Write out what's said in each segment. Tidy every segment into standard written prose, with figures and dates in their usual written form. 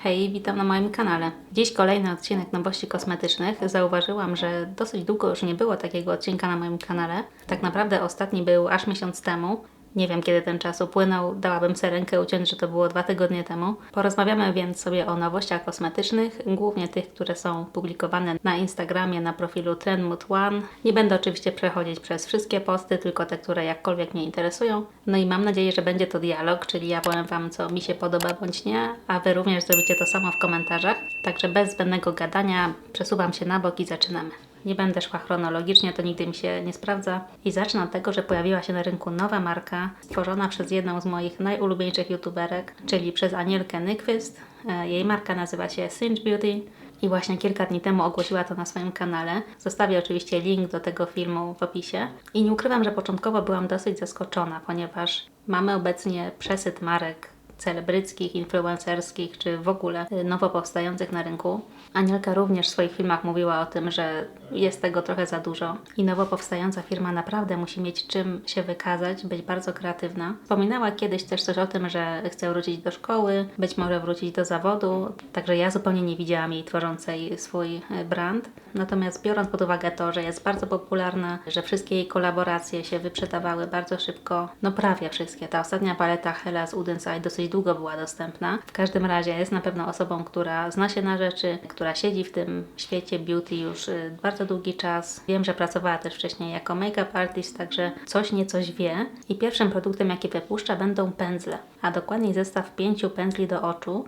Hej, witam na moim kanale. Dziś kolejny odcinek nowości kosmetycznych. Zauważyłam, że dosyć długo już nie było takiego odcinka na moim kanale. Tak naprawdę ostatni był aż miesiąc temu. Nie wiem, kiedy ten czas upłynął, dałabym sobie rękę uciąć, że to było 2 tygodnie temu. Porozmawiamy więc sobie o nowościach kosmetycznych, głównie tych, które są publikowane na Instagramie, na profilu Trendmood One. Nie będę oczywiście przechodzić przez wszystkie posty, tylko te, które jakkolwiek mnie interesują. No i mam nadzieję, że będzie to dialog, czyli ja powiem Wam, co mi się podoba bądź nie, a Wy również zrobicie to samo w komentarzach. Także bez zbędnego gadania przesuwam się na bok i zaczynamy. Nie będę szła chronologicznie, to nigdy mi się nie sprawdza. I zacznę od tego, że pojawiła się na rynku nowa marka, stworzona przez jedną z moich najulubieńszych youtuberek, czyli przez Anielkę Nyquist. Jej marka nazywa się Singe Beauty i właśnie kilka dni temu ogłosiła to na swoim kanale. Zostawię oczywiście link do tego filmu w opisie. I nie ukrywam, że początkowo byłam dosyć zaskoczona, ponieważ mamy obecnie przesyt marek celebryckich, influencerskich, czy w ogóle nowo powstających na rynku. Anielka również w swoich filmach mówiła o tym, że jest tego trochę za dużo i nowo powstająca firma naprawdę musi mieć czym się wykazać, być bardzo kreatywna. Wspominała kiedyś też coś o tym, że chce wrócić do szkoły, być może wrócić do zawodu, także ja zupełnie nie widziałam jej tworzącej swój brand. Natomiast biorąc pod uwagę to, że jest bardzo popularna, że wszystkie jej kolaboracje się wyprzedawały bardzo szybko, no prawie wszystkie. Ta ostatnia paleta Hela's Wooden's Eye dosyć długo była dostępna. W każdym razie jest na pewno osobą, która zna się na rzeczy, która siedzi w tym świecie beauty już bardzo długi czas. Wiem, że pracowała też wcześniej jako make-up artist, także coś niecoś wie. I pierwszym produktem, jaki wypuszcza, będą pędzle, a dokładniej zestaw 5 pędzli do oczu.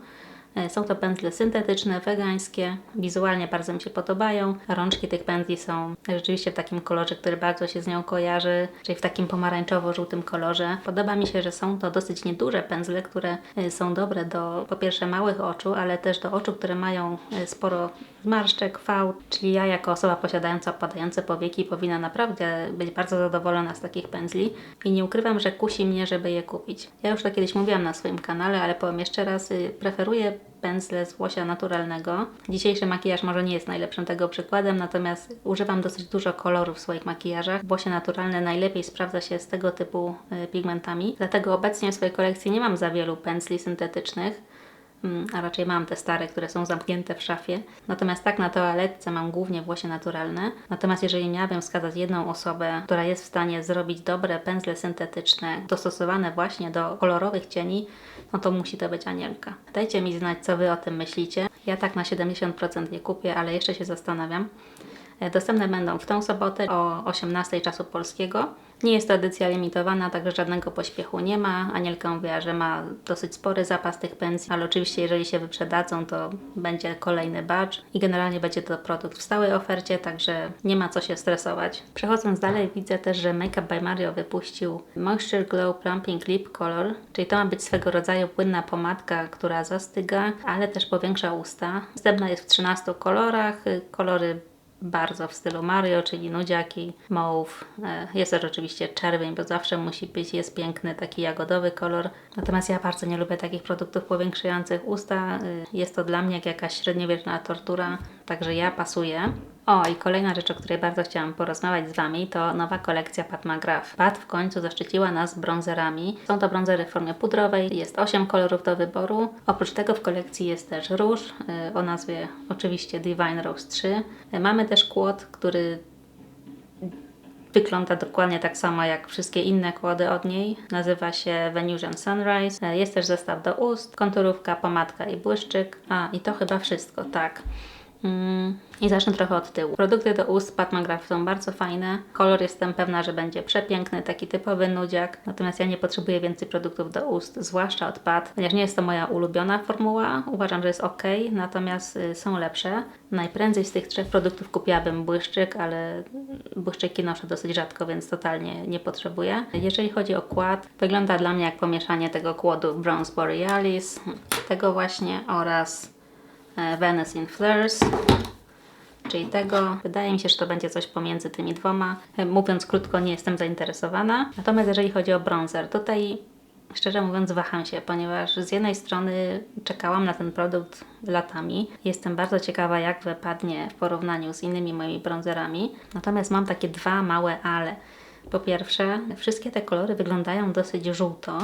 Są to pędzle syntetyczne, wegańskie, wizualnie bardzo mi się podobają. Rączki tych pędzli są rzeczywiście w takim kolorze, który bardzo się z nią kojarzy, czyli w takim pomarańczowo-żółtym kolorze. Podoba mi się, że są to dosyć nieduże pędzle, które są dobre do po pierwsze małych oczu, ale też do oczu, które mają sporo zmarszczek, fałd, czyli ja jako osoba posiadająca opadające powieki powinna naprawdę być bardzo zadowolona z takich pędzli i nie ukrywam, że kusi mnie, żeby je kupić. Ja już to kiedyś mówiłam na swoim kanale, ale powiem jeszcze raz, preferuję pędzle z włosia naturalnego. Dzisiejszy makijaż może nie jest najlepszym tego przykładem, natomiast używam dosyć dużo koloru w swoich makijażach. Włosie naturalne najlepiej sprawdza się z tego typu pigmentami, dlatego obecnie w swojej kolekcji nie mam za wielu pędzli syntetycznych, a raczej mam te stare, które są zamknięte w szafie. Natomiast tak na toaletce mam głównie włosie naturalne. Natomiast jeżeli miałabym wskazać jedną osobę, która jest w stanie zrobić dobre pędzle syntetyczne, dostosowane właśnie do kolorowych cieni, no to musi to być Anielka. Dajcie mi znać, co Wy o tym myślicie. Ja tak na 70% nie kupię, ale jeszcze się zastanawiam. Dostępne będą w tę sobotę o 18 czasu polskiego. Nie jest to edycja limitowana, także żadnego pośpiechu nie ma. Anielka mówiła, że ma dosyć spory zapas tych pędzli, ale oczywiście jeżeli się wyprzedadzą, to będzie kolejny batch i generalnie będzie to produkt w stałej ofercie, także nie ma co się stresować. Przechodząc dalej, widzę też, że Make Up by Mario wypuścił Moisture Glow Plumping Lip Color, czyli to ma być swego rodzaju płynna pomadka, która zastyga, ale też powiększa usta. Dostępna jest w 13 kolorach, kolory bardzo w stylu Mario, czyli nudziaki, mauve. Jest też oczywiście czerwień, bo zawsze musi być, jest piękny taki jagodowy kolor. Natomiast ja bardzo nie lubię takich produktów powiększających usta. Jest to dla mnie jak jakaś średniowieczna tortura, także ja pasuję. O, i kolejna rzecz, o której bardzo chciałam porozmawiać z Wami, to nowa kolekcja Pat McGrath. Pat w końcu zaszczyciła nas bronzerami. Są to bronzery w formie pudrowej, jest 8 kolorów do wyboru. Oprócz tego w kolekcji jest też róż o nazwie oczywiście Divine Rose 3. Mamy też kłod, który wygląda dokładnie tak samo jak wszystkie inne kłody od niej. Nazywa się Venusian Sunrise. Jest też zestaw do ust, konturówka, pomadka i błyszczyk. A, i to chyba wszystko, tak. I zacznę trochę od tyłu. Produkty do ust Pat McGrath są bardzo fajne. Kolor jestem pewna, że będzie przepiękny, taki typowy nudziak. Natomiast ja nie potrzebuję więcej produktów do ust, zwłaszcza od Pat, ponieważ nie jest to moja ulubiona formuła. Uważam, że jest ok, natomiast są lepsze. Najprędzej z tych 3 produktów kupiłabym błyszczyk, ale błyszczyki noszę dosyć rzadko, więc totalnie nie potrzebuję. Jeżeli chodzi o kład, wygląda dla mnie jak pomieszanie tego kładu Bronze Borealis, tego właśnie oraz Venus in Fleurs, czyli tego. Wydaje mi się, że to będzie coś pomiędzy tymi dwoma. Mówiąc krótko, nie jestem zainteresowana. Natomiast jeżeli chodzi o bronzer, tutaj szczerze mówiąc waham się, ponieważ z jednej strony czekałam na ten produkt latami. Jestem bardzo ciekawa, jak wypadnie w porównaniu z innymi moimi bronzerami. Natomiast mam takie 2 małe ale. Po pierwsze, wszystkie te kolory wyglądają dosyć żółto,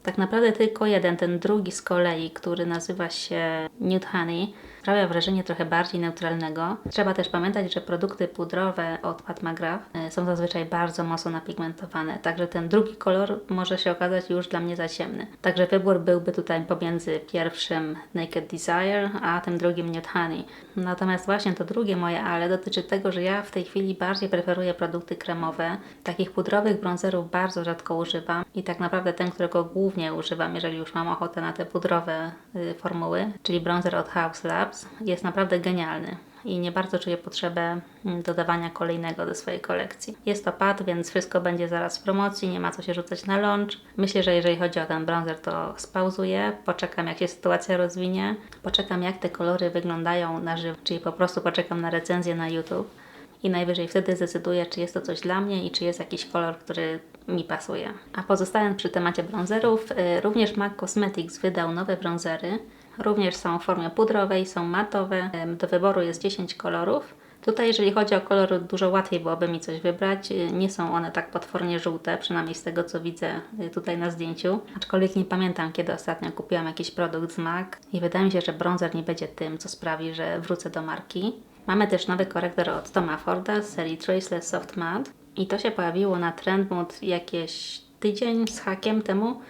Tak naprawdę tylko jeden, ten drugi z kolei, który nazywa się Nude Honey, sprawia wrażenie trochę bardziej neutralnego. Trzeba też pamiętać, że produkty pudrowe od Pat McGrath są zazwyczaj bardzo mocno napigmentowane, także ten drugi kolor może się okazać już dla mnie za ciemny. Także wybór byłby tutaj pomiędzy pierwszym Naked Desire, a tym drugim Nude Honey. Natomiast właśnie to drugie moje ale dotyczy tego, że ja w tej chwili bardziej preferuję produkty kremowe. Takich pudrowych bronzerów bardzo rzadko używam i tak naprawdę ten, którego głównie używam, jeżeli już mam ochotę na te pudrowe formuły, czyli bronzer od Haus Labs, jest naprawdę genialny i nie bardzo czuję potrzebę dodawania kolejnego do swojej kolekcji. Jest to pad, więc wszystko będzie zaraz w promocji, nie ma co się rzucać na launch. Myślę, że jeżeli chodzi o ten bronzer, to spauzuję, poczekam jak się sytuacja rozwinie, poczekam jak te kolory wyglądają na żywo, czyli po prostu poczekam na recenzję na YouTube i najwyżej wtedy zdecyduję, czy jest to coś dla mnie i czy jest jakiś kolor, który mi pasuje. A pozostając przy temacie bronzerów, również MAC Cosmetics wydał nowe bronzery. Również są w formie pudrowej, są matowe. Do wyboru jest 10 kolorów. Tutaj jeżeli chodzi o kolor, dużo łatwiej byłoby mi coś wybrać. Nie są one tak potwornie żółte, przynajmniej z tego co widzę tutaj na zdjęciu. Aczkolwiek nie pamiętam, kiedy ostatnio kupiłam jakiś produkt z MAC i wydaje mi się, że bronzer nie będzie tym, co sprawi, że wrócę do marki. Mamy też nowy korektor od Toma Forda z serii Traceless Soft Matte i to się pojawiło na Trendmood jakieś tydzień z hakiem temu.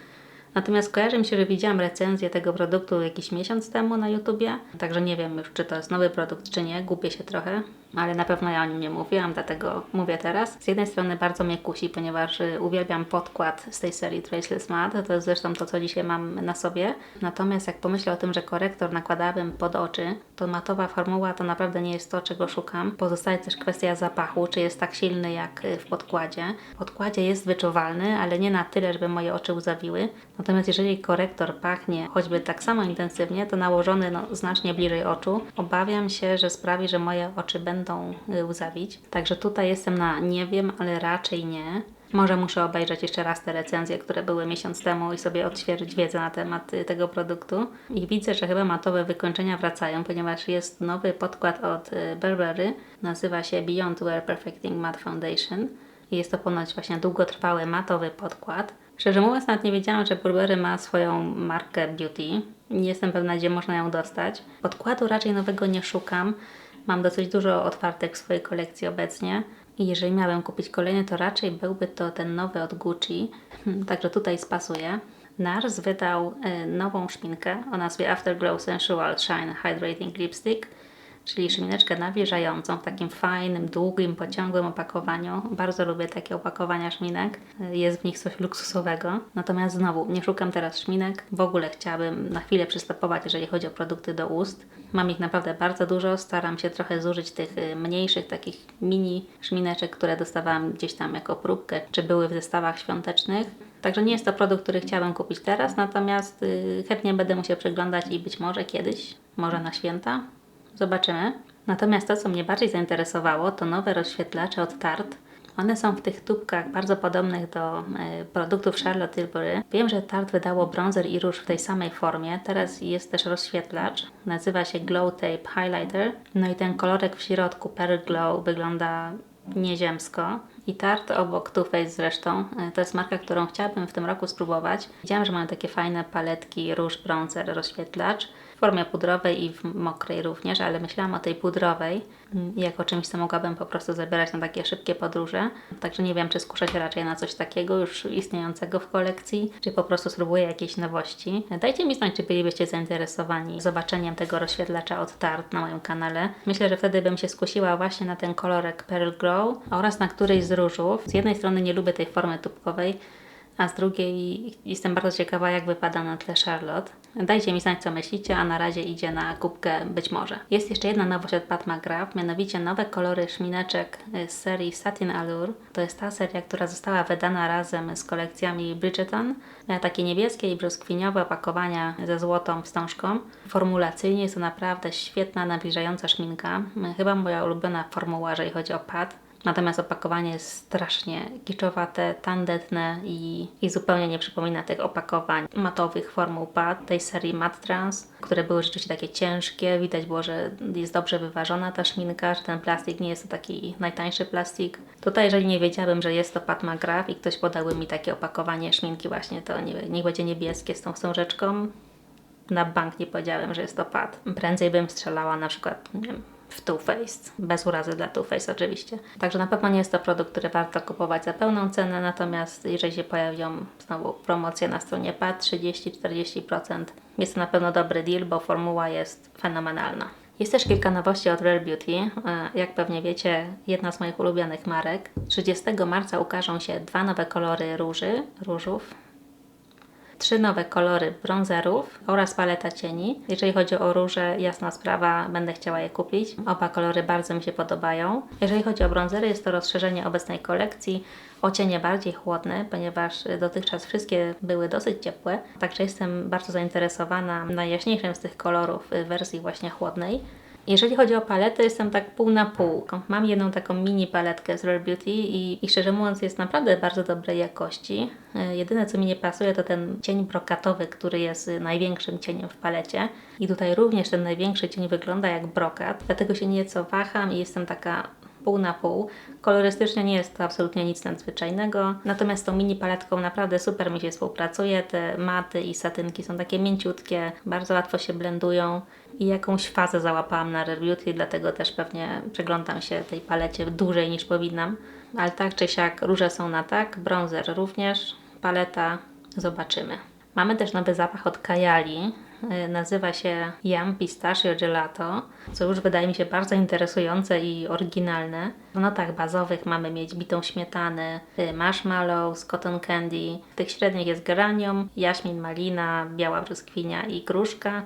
Natomiast kojarzy mi się, że widziałam recenzję tego produktu jakiś miesiąc temu na YouTubie, także nie wiem już, czy to jest nowy produkt, czy nie, gubię się trochę, ale na pewno ja o nim nie mówiłam, dlatego mówię teraz. Z jednej strony bardzo mnie kusi, ponieważ uwielbiam podkład z tej serii Traceless Matte, to jest zresztą to, co dzisiaj mam na sobie. Natomiast jak pomyślę o tym, że korektor nakładałabym pod oczy, to matowa formuła to naprawdę nie jest to, czego szukam. Pozostaje też kwestia zapachu, czy jest tak silny jak w podkładzie. W podkładzie jest wyczuwalny, ale nie na tyle, żeby moje oczy łzawiły. Natomiast jeżeli korektor pachnie choćby tak samo intensywnie, to nałożony znacznie bliżej oczu, obawiam się, że sprawi, że moje oczy będą łzawić. Także tutaj jestem na nie wiem, ale raczej nie. Może muszę obejrzeć jeszcze raz te recenzje, które były miesiąc temu i sobie odświeżyć wiedzę na temat tego produktu. I widzę, że chyba matowe wykończenia wracają, ponieważ jest nowy podkład od Burberry. Nazywa się Beyond Wear Perfecting Matte Foundation. I jest to ponoć właśnie długotrwały matowy podkład. Szczerze mówiąc, nawet nie wiedziałam, że Burberry ma swoją markę beauty. Nie jestem pewna, gdzie można ją dostać. Podkładu raczej nowego nie szukam. Mam dosyć dużo otwartek w swojej kolekcji obecnie. I jeżeli miałabym kupić kolejny, to raczej byłby to ten nowy od Gucci. Także tutaj spasuje. NARS wydał nową szminkę o nazwie Afterglow Sensual Shine Hydrating Lipstick, czyli szmineczkę nawilżającą w takim fajnym, długim, pociągłym opakowaniu. Bardzo lubię takie opakowania szminek. Jest w nich coś luksusowego. Natomiast znowu, nie szukam teraz szminek. W ogóle chciałabym na chwilę przystopować, jeżeli chodzi o produkty do ust. Mam ich naprawdę bardzo dużo. Staram się trochę zużyć tych mniejszych, takich mini szmineczek, które dostawałam gdzieś tam jako próbkę, czy były w zestawach świątecznych. Także nie jest to produkt, który chciałabym kupić teraz, natomiast chętnie będę mu się przyglądać i być może kiedyś, może na święta. Zobaczymy. Natomiast to, co mnie bardziej zainteresowało, to nowe rozświetlacze od Tarte. One są w tych tubkach bardzo podobnych do produktów Charlotte Tilbury. Wiem, że Tarte wydało bronzer i róż w tej samej formie. Teraz jest też rozświetlacz. Nazywa się Glow Tape Highlighter. No i ten kolorek w środku, Pearl Glow, wygląda nieziemsko. I Tarte obok Too Faced zresztą, to jest marka, którą chciałabym w tym roku spróbować. Widziałam, że mają takie fajne paletki róż, bronzer, rozświetlacz w formie pudrowej i w mokrej również, ale myślałam o tej pudrowej jako czymś, co mogłabym po prostu zabierać na takie szybkie podróże. Także nie wiem, czy skuszę się raczej na coś takiego już istniejącego w kolekcji, czy po prostu spróbuję jakieś nowości. Dajcie mi znać, czy bylibyście zainteresowani zobaczeniem tego rozświetlacza od Tarte na moim kanale. Myślę, że wtedy bym się skusiła właśnie na ten kolorek Pearl Glow oraz na któryś z różów. Z jednej strony nie lubię tej formy tubkowej, a z drugiej jestem bardzo ciekawa, jak wypada na tle Charlotte. Dajcie mi znać, co myślicie, a na razie idzie na kubkę być może. Jest jeszcze jedna nowość od Pat McGrath, mianowicie nowe kolory szmineczek z serii Satin Allure. To jest ta seria, która została wydana razem z kolekcjami Bridgerton. Miała takie niebieskie i brzoskwiniowe opakowania ze złotą wstążką. Formulacyjnie jest to naprawdę świetna, nawilżająca szminka. Chyba moja ulubiona formuła, jeżeli chodzi o Pat. Natomiast opakowanie jest strasznie kiczowate, tandetne i zupełnie nie przypomina tych opakowań matowych formuł pad tej serii Matte Trans, które były rzeczywiście takie ciężkie. Widać było, że jest dobrze wyważona ta szminka, że ten plastik nie jest to taki najtańszy plastik. Tutaj, jeżeli nie wiedziałabym, że jest to Pat McGrath i ktoś podałby mi takie opakowanie szminki właśnie, to niech będzie niebieskie z tą wstążeczką. Na bank nie powiedziałem, że jest to Pat. Prędzej bym strzelała na przykład, nie wiem, w Too Faced. Bez urazy dla Too Faced oczywiście. Także na pewno nie jest to produkt, który warto kupować za pełną cenę, natomiast jeżeli się pojawią znowu promocje na stronie Pat 30-40%, jest to na pewno dobry deal, bo formuła jest fenomenalna. Jest też kilka nowości od Rare Beauty. Jak pewnie wiecie, jedna z moich ulubionych marek. 30 marca ukażą się 2 nowe kolory różów. 3 nowe kolory bronzerów oraz paleta cieni. Jeżeli chodzi o róże, jasna sprawa, będę chciała je kupić. Oba kolory bardzo mi się podobają. Jeżeli chodzi o bronzery, jest to rozszerzenie obecnej kolekcji o cienie bardziej chłodne, ponieważ dotychczas wszystkie były dosyć ciepłe. Także jestem bardzo zainteresowana najjaśniejszym z tych kolorów w wersji właśnie chłodnej. Jeżeli chodzi o paletę, jestem tak pół na pół. Mam jedną taką mini paletkę z Rare Beauty i szczerze mówiąc jest naprawdę bardzo dobrej jakości. Jedyne co mi nie pasuje to ten cień brokatowy, który jest największym cieniem w palecie. I tutaj również ten największy cień wygląda jak brokat, dlatego się nieco waham i jestem taka pół na pół. Kolorystycznie nie jest to absolutnie nic nadzwyczajnego, natomiast z tą mini paletką naprawdę super mi się współpracuje. Te maty i satynki są takie mięciutkie, bardzo łatwo się blendują i jakąś fazę załapałam na Rare Beauty, dlatego też pewnie przyglądam się tej palecie dłużej niż powinnam. Ale tak czy siak róże są na tak, bronzer również, paleta zobaczymy. Mamy też nowy zapach od Kajali. Nazywa się Yum Pistachio Gelato, co już wydaje mi się bardzo interesujące i oryginalne. W notach bazowych mamy mieć bitą śmietanę, marshmallows, cotton candy. W tych średnich jest geranium, jaśmin, malina, biała brzoskwinia i gruszka.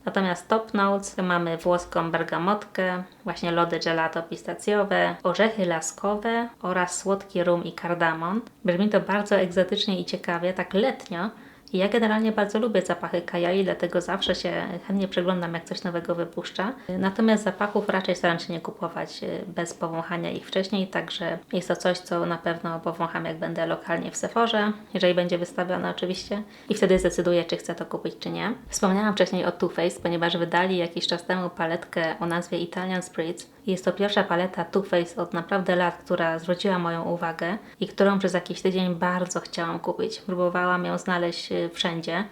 Natomiast top notes to mamy włoską bergamotkę, właśnie lody gelato pistacjowe, orzechy laskowe oraz słodki rum i kardamon. Brzmi to bardzo egzotycznie i ciekawie, tak letnio. I ja generalnie bardzo lubię zapachy Kajali, dlatego zawsze się chętnie przeglądam, jak coś nowego wypuszcza. Natomiast zapachów raczej staram się nie kupować bez powąchania ich wcześniej, także jest to coś, co na pewno powącham, jak będę lokalnie w Sephorze, jeżeli będzie wystawione oczywiście. I wtedy zdecyduję, czy chcę to kupić, czy nie. Wspomniałam wcześniej o Too Faced, ponieważ wydali jakiś czas temu paletkę o nazwie Italian Spritz. Jest to pierwsza paleta Too Faced od naprawdę lat, która zwróciła moją uwagę i którą przez jakiś tydzień bardzo chciałam kupić. Próbowałam ją znaleźć wszędzie,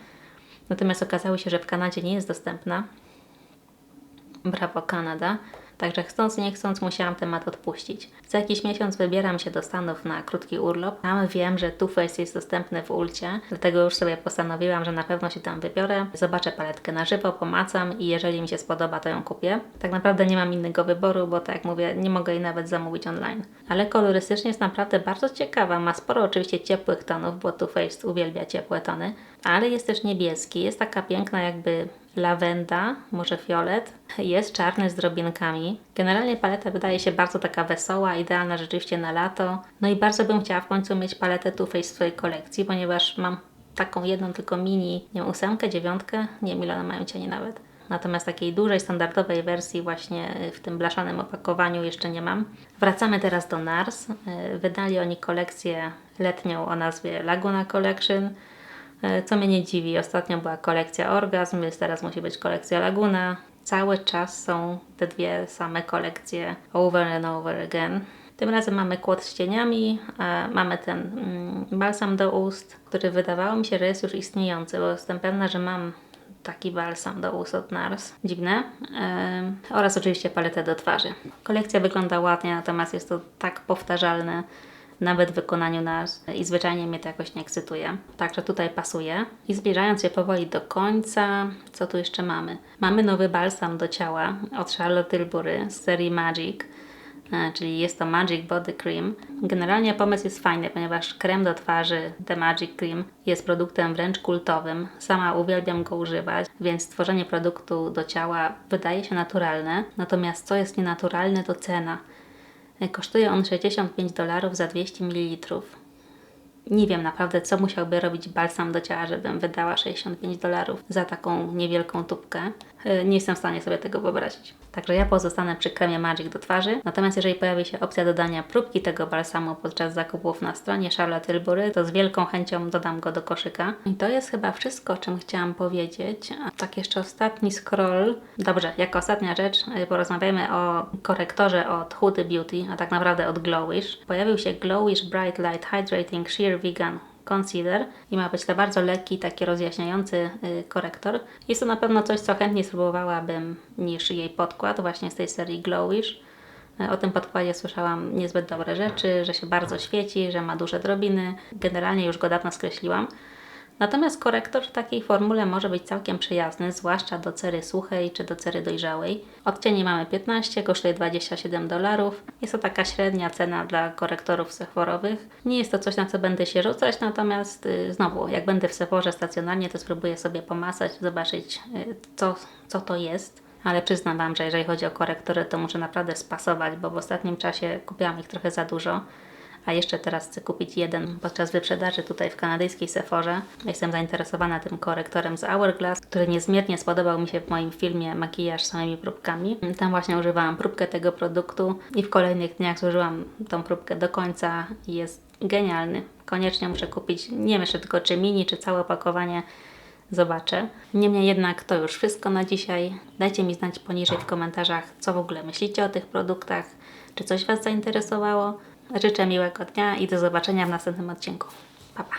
natomiast okazało się, że w Kanadzie nie jest dostępna. Brawo Kanada. Także chcąc nie chcąc musiałam temat odpuścić. Za jakiś miesiąc wybieram się do Stanów na krótki urlop. Tam wiem, że Too Faced jest dostępny w Ulcie, dlatego już sobie postanowiłam, że na pewno się tam wybiorę. Zobaczę paletkę na żywo, pomacam i jeżeli mi się spodoba, to ją kupię. Tak naprawdę nie mam innego wyboru, bo tak jak mówię, nie mogę jej nawet zamówić online. Ale kolorystycznie jest naprawdę bardzo ciekawa. Ma sporo oczywiście ciepłych tonów, bo Too Faced uwielbia ciepłe tony. Ale jest też niebieski. Jest taka piękna jakby lawenda, może fiolet. Jest czarny z drobinkami. Generalnie paleta wydaje się bardzo taka wesoła, idealna rzeczywiście na lato. No i bardzo bym chciała w końcu mieć paletę Too Faced w swojej kolekcji, ponieważ mam taką jedną tylko mini, nie wiem, 8, 9, nie wiem ile one mają cieni nawet. Natomiast takiej dużej, standardowej wersji właśnie w tym blaszanym opakowaniu jeszcze nie mam. Wracamy teraz do NARS. Wydali oni kolekcję letnią o nazwie Laguna Collection. Co mnie nie dziwi, ostatnio była kolekcja Orgasm, więc teraz musi być kolekcja Laguna. Cały czas są te dwie same kolekcje over and over again. Tym razem mamy kłod z cieniami, mamy ten balsam do ust, który wydawało mi się, że jest już istniejący, bo jestem pewna, że mam taki balsam do ust od NARS. Dziwne. Oraz oczywiście paletę do twarzy. Kolekcja wygląda ładnie, natomiast jest to tak powtarzalne, nawet w wykonaniu NARS i zwyczajnie mnie to jakoś nie ekscytuje. Także tutaj pasuje. I zbliżając się powoli do końca, co tu jeszcze mamy? Mamy nowy balsam do ciała od Charlotte Tilbury z serii Magic, czyli jest to Magic Body Cream. Generalnie pomysł jest fajny, ponieważ krem do twarzy The Magic Cream jest produktem wręcz kultowym. Sama uwielbiam go używać, więc stworzenie produktu do ciała wydaje się naturalne. Natomiast co jest nienaturalne, to cena. Kosztuje on $65 za 200 ml. Nie wiem naprawdę, co musiałby robić balsam do ciała, żebym wydała $65 za taką niewielką tubkę. Nie jestem w stanie sobie tego wyobrazić. Także ja pozostanę przy kremie Magic do twarzy. Natomiast jeżeli pojawi się opcja dodania próbki tego balsamu podczas zakupów na stronie Charlotte Tilbury, to z wielką chęcią dodam go do koszyka. I to jest chyba wszystko, o czym chciałam powiedzieć. A tak jeszcze ostatni scroll. Dobrze, jako ostatnia rzecz porozmawiamy o korektorze od Huda Beauty, a tak naprawdę od Glowish. Pojawił się Glowish Bright Light Hydrating Sheer Vegan Concealer i ma być to bardzo lekki, taki rozjaśniający korektor. Jest to na pewno coś, co chętniej spróbowałabym niż jej podkład właśnie z tej serii Glowish. O tym podkładzie słyszałam niezbyt dobre rzeczy, że się bardzo świeci, że ma duże drobiny. Generalnie już go dawno skreśliłam. Natomiast korektor w takiej formule może być całkiem przyjazny, zwłaszcza do cery suchej czy do cery dojrzałej. Odcieni mamy 15, kosztuje $27. Jest to taka średnia cena dla korektorów sephorowych. Nie jest to coś, na co będę się rzucać, natomiast znowu, jak będę w Sephorze stacjonarnie, to spróbuję sobie pomasać, zobaczyć co to jest. Ale przyznam Wam, że jeżeli chodzi o korektory, to muszę naprawdę spasować, bo w ostatnim czasie kupiłam ich trochę za dużo. A jeszcze teraz chcę kupić jeden podczas wyprzedaży tutaj w kanadyjskiej Sephorze. Jestem zainteresowana tym korektorem z Hourglass, który niezmiernie spodobał mi się w moim filmie Makijaż samymi próbkami. Tam właśnie używałam próbkę tego produktu i w kolejnych dniach zużyłam tą próbkę do końca i jest genialny. Koniecznie muszę kupić, nie wiem jeszcze tylko czy mini, czy całe opakowanie. Zobaczę. Niemniej jednak to już wszystko na dzisiaj. Dajcie mi znać poniżej w komentarzach, co w ogóle myślicie o tych produktach, czy coś Was zainteresowało. Życzę miłego dnia i do zobaczenia w następnym odcinku. Pa, pa!